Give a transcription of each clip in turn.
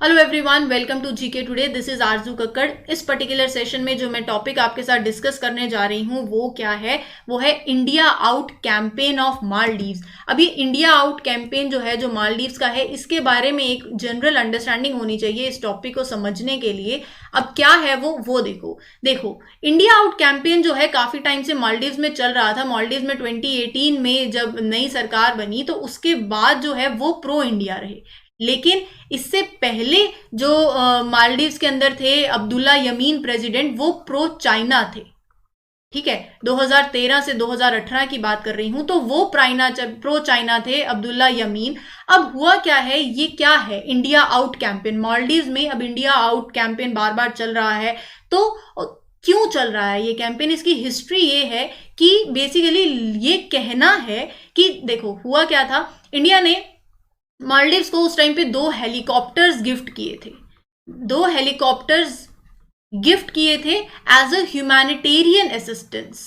Hello everyone, welcome to GK today. This is Aarzoo Kakkar. इस particular session में जो मैं टॉपिक आपके साथ डिस्कस करने जा रही हूँ वो क्या है, वो है India out campaign of Maldives. अभी इंडिया आउट कैंपेन जो है, जो मालदीव्स का है, इसके बारे में एक जनरल अंडरस्टैंडिंग होनी चाहिए इस टॉपिक को समझने के लिए। अब क्या है वो देखो देखो इंडिया आउट कैंपेन जो है काफी टाइम से मालदीव्स में चल रहा था। मालदीव्स में 2018 में जब नई सरकार बनी तो उसके बाद जो है वो प्रो इंडिया रहे। लेकिन इससे पहले जो मालदीव्स के अंदर थे अब्दुल्ला यमीन प्रेसिडेंट, वो प्रो चाइना थे। ठीक है, 2013 से 2018 की बात कर रही हूं, तो वो प्रो चाइना थे अब्दुल्ला यमीन। अब हुआ क्या है, ये क्या है इंडिया आउट कैंपेन मालदीव्स में। अब इंडिया आउट कैंपेन बार बार चल रहा है, तो क्यों चल रहा है ये कैंपेन? इसकी हिस्ट्री ये है कि बेसिकली ये कहना है कि देखो हुआ क्या था। इंडिया ने मालदीव्स को उस टाइम पे 2 हेलीकॉप्टर्स गिफ्ट किए थे। 2 हेलीकॉप्टर्स गिफ्ट किए थे as a humanitarian assistance.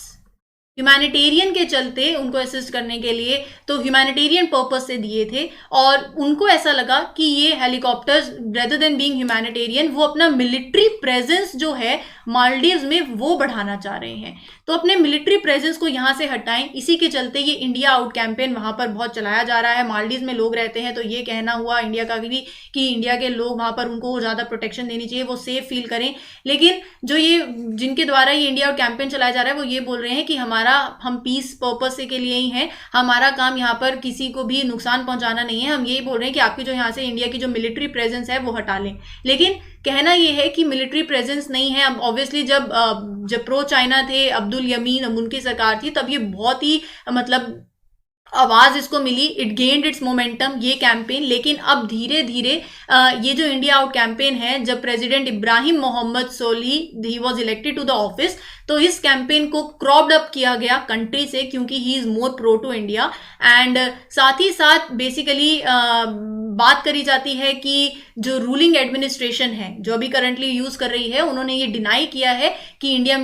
Humanitarian के चलते उनको असिस्ट करने के लिए, तो ह्यूमैनिटेरियन पर्पस से दिए थे। और उनको ऐसा लगा कि ये helicopters rather than being humanitarian, वो अपना मिलिट्री प्रेजेंस जो है मालदीव्स में वो बढ़ाना चाह रहे हैं। तो अपने मिलिट्री प्रेजेंस को यहाँ से हटाएं, इसी के चलते ये इंडिया आउट कैंपेन वहां पर बहुत चलाया जा रहा है। मालदीव्स में लोग रहते हैं, तो ये कहना हुआ इंडिया का भी कि इंडिया के लोग वहां पर, उनको ज्यादा प्रोटेक्शन देनी चाहिए, वो सेफ फील करें। लेकिन जो ये जिनके द्वारा ये इंडिया आउट कैंपेन चलाया जा रहा है, वो ये बोल रहे हैं कि हम पीस पर्पस के लिए ही हैं, हमारा काम यहाँ पर किसी को भी नुकसान पहुंचाना नहीं है। हम यही बोल रहे हैं कि आपकी जो यहाँ से इंडिया की जो मिलिट्री प्रेजेंस है वो हटा लें। लेकिन कहना ये है कि मिलिट्री प्रेजेंस नहीं है। अब ऑब्वियसली जब प्रो चाइना थे अब्दुल यमीन, उनकी सरकार थी, तब ये बहुत ही मतलब आवाज इसको मिली, इट गेन्ड इट्स मोमेंटम ये कैंपेन। लेकिन अब धीरे धीरे ये जो इंडिया आउट कैंपेन है, जब president Ibrahim Mohamed Solih he was elected to the office, तो इस कैंपेन को क्रॉप्ड अप किया गया कंट्री से, क्योंकि he is more pro to India. And साथ ही साथ बेसिकली बात करी जाती है कि जो रूलिंग एडमिनिस्ट्रेशन है, जो अभी करंटली यूज कर रही है, उन्होंने ये डिनाई किया है कि इंडियन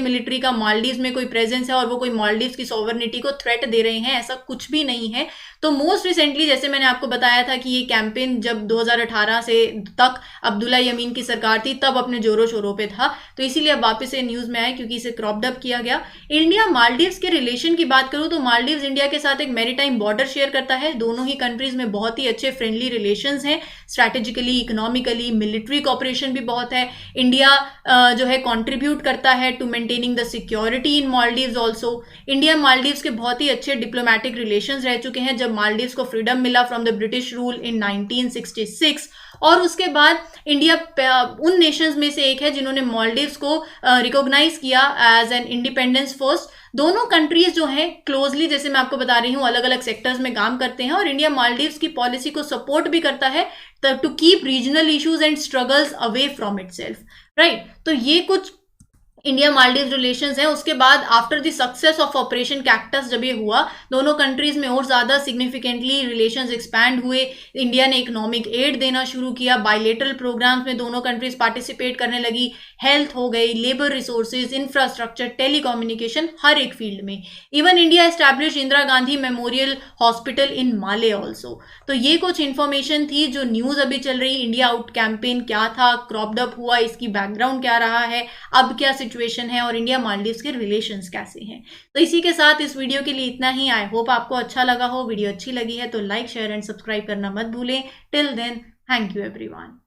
मिलिट्री का मालदीव्स में कोई प्रेजेंस है और वो कोई मालदीव्स की सॉवरनिटी को थ्रेट दे रहे हैं। ऐसा कुछ भी नहीं है। तो मोस्ट रिसेंटली, जैसे मैंने आपको बताया था कि ये कैंपेन जब 2018 से तक अब्दुल्ला यमीन की सरकार थी, तब अपने जोरों शोरों पे था, तो इसीलिए अब वापस से न्यूज में आया क्योंकि इसे क्रॉप्ड अप किया गया। इंडिया मालदीव्स के रिलेशन की बात करूं तो मालदीव्स इंडिया के साथ एक मैरीटाइम बॉर्डर शेयर करता है। दोनों ही कंट्रीज में बहुत ही अच्छे फ्रेंडली रिलेशंस हैं, स्ट्रैटेजिकली, इकोनॉमिकली, मिलिट्री कॉपरेशन भी बहुत है। इंडिया जो है कंट्रीब्यूट करता है to maintaining the security in Maldives also. India Maldives के बहुत ही अच्छे डिप्लोमेटिक रिलेशंस रह चुके हैं जब मालदीव्स को फ्रीडम मिला from the British rule in 1966। और उसके बाद इंडिया उन नेशंस में से एक है जिन्होंने मालदीव्स को रिकॉग्नाइज किया एज एन इंडिपेंडेंस फर्स्ट। दोनों कंट्रीज जो हैं क्लोजली, जैसे मैं आपको बता रही हूँ, अलग अलग सेक्टर्स में काम करते हैं, और इंडिया मालदीव्स की पॉलिसी को सपोर्ट भी करता है to keep regional issues and struggles away from itself. Right, तो ये कुछ इंडिया मालदीव रिलेशंस है। उसके बाद after the success of operation cactus जब ये हुआ, दोनों कंट्रीज में और ज्यादा सिग्निफिकेंटली रिलेशंस एक्सपैंड हुए। इंडिया ने इकोनॉमिक एड देना शुरू किया, बायलेटरल प्रोग्राम्स में दोनों कंट्रीज पार्टिसिपेट करने लगी। हेल्थ हो गई, लेबर रिसोर्सेज, इंफ्रास्ट्रक्चर, टेलीकम्युनिकेशन, हर एक फील्ड में। Even India establish Indira Gandhi memorial hospital in Male also. तो ये कुछ इंफॉर्मेशन थी जो न्यूज अभी चल रही। इंडिया आउट कैंपेन क्या था, क्रॉप्ड अप हुआ, इसकी बैकग्राउंड क्या रहा है, अब क्या सिचुएशन है, और इंडिया मालदीव्स के रिलेशंस कैसे हैं। तो इसी के साथ इस वीडियो के लिए इतना ही। आई होप आपको अच्छा लगा हो। वीडियो अच्छी लगी है तो लाइक, शेयर एंड सब्सक्राइब करना मत भूलें। Till then, thank you everyone.